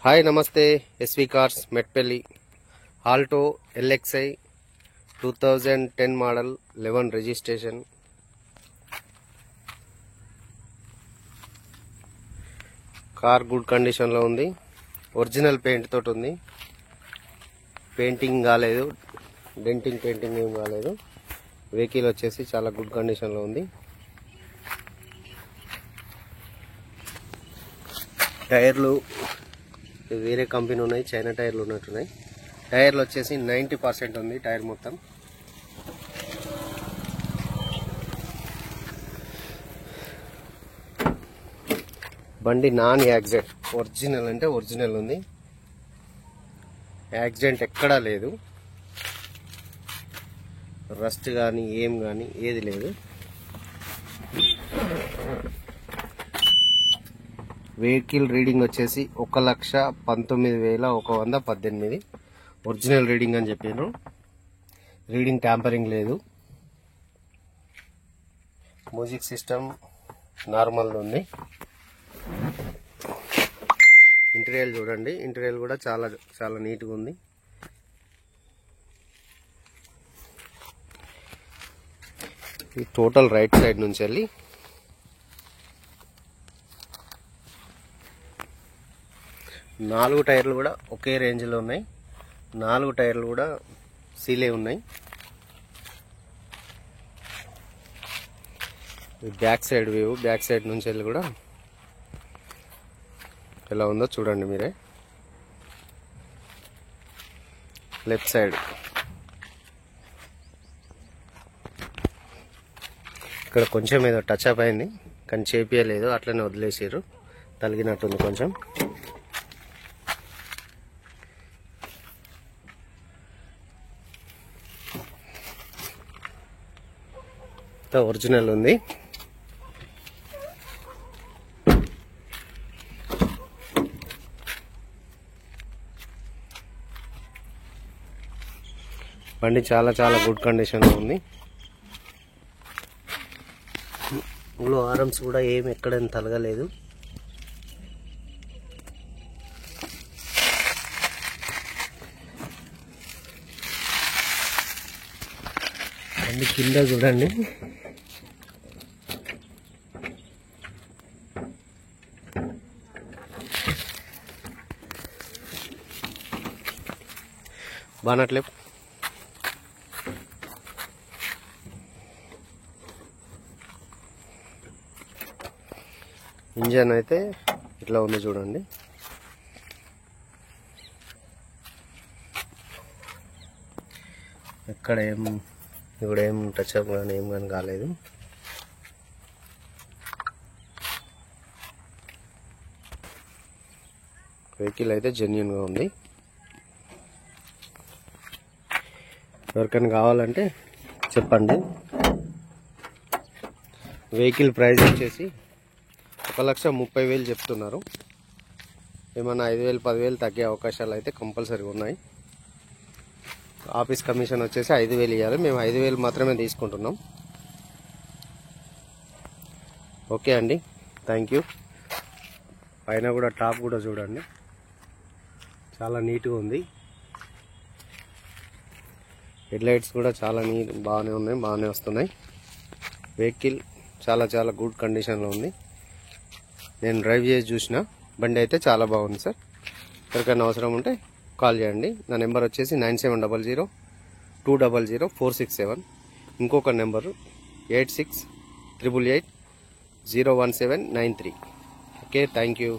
Hi నమస్తే SV cars Metpalli Alto LXi 2010 model 11 registration car good condition లో ఉంది. Original paint తోటి ఉంది. పెయింటింగ్ కాలేదు, డెంటింగ్ పెయింటింగ్ ఏం కాలేదు. వెహికల్ వచ్చేసి చాలా గుడ్ కండిషన్ లో ఉంది. టైర్లు వేరే కంపెనీ ఉన్నాయి, చైనా టైర్లు ఉన్నట్టున్నాయి. టైర్లు వచ్చేసి 90% ఉంది టైర్ మొత్తం. బండి నాన్ యాక్సిడెంట్, ఒరిజినల్ అంటే ఒరిజినల్ ఉంది. యాక్సిడెంట్ ఎక్కడా లేదు. రస్ట్ కానీ ఏం కానీ ఏది లేదు. వెహికల్ రీడింగ్ వచ్చేసి 1,19,118 ఒరిజినల్ రీడింగ్ అని చెప్పాను. రీడింగ్ ట్యాంపరింగ్ లేదు. మ్యూజిక్ సిస్టమ్ నార్మల్ ఉంది. ఇంటీరియర్ చూడండి, ఇంటీరియర్ కూడా చాలా చాలా నీట్గా ఉంది. ఈ టోటల్ రైట్ సైడ్ నుంచి వెళ్ళి నాలుగు టైర్లు కూడా ఒకే రేంజ్లో ఉన్నాయి. 4 టైర్లు కూడా సీలే ఉన్నాయి. Back side view, back side నుంచి వెళ్ళి కూడా ఎలా ఉందో చూడండి మీరే. లెఫ్ట్ సైడ్ ఇక్కడ కొంచెం ఏదో టచ్ అప్ అయింది, కానీ చేపియలేదు, అట్లనే వదిలేసారు. తలిగినట్టుంది కొంచెం. ఒరిజినల్ ఉంది. బండి చాలా చాలా గుడ్ కండిషన్ లో ఉంది. ఇందులో ఆర్ఎమ్స్ కూడా ఏమి ఎక్కడైనా తలగలేదు. బండి కింద చూడండి, బానట్లే ఇంజన్ అయితే ఇట్లా ఉంది చూడండి. ఇక్కడ ఇప్పుడు ఏం టచ్ అప్ కానీ ఏం కానీ కాలేదు. వెహికల్ అయితే జెన్యూన్ గా ఉంది. ఎవరికైనా కావాలంటే చెప్పండి. వెహికల్ ప్రైస్ వచ్చేసి 1,30,000 చెప్తున్నారు. ఏమన్నా 5,000 10,000 తగ్గే అవకాశాలు అయితే కంపల్సరీగా ఉన్నాయి. ఆఫీస్ కమిషన్ వచ్చేసి 5,000 ఇవ్వాలి. మేము 5,000 మాత్రమే తీసుకుంటున్నాం. ఓకే అండి, థ్యాంక్ యూ. పైన కూడా టాప్ కూడా చూడండి, చాలా నీట్గా ఉంది. హెడ్ లైట్స్ కూడా చాలా బాగానే ఉన్నాయి, బాగానే వస్తున్నాయి. వెహికల్ చాలా చాలా గుడ్ కండిషన్లో ఉంది. నేను డ్రైవ్ చేసి చూసిన, బండి అయితే చాలా బాగుంది సార్. ఎవరికైనా అవసరం ఉంటే కాల్ చేయండి. నా నెంబర్ వచ్చేసి 9700200467. ఇంకొక నెంబరు 8688801793. Okay, thank you.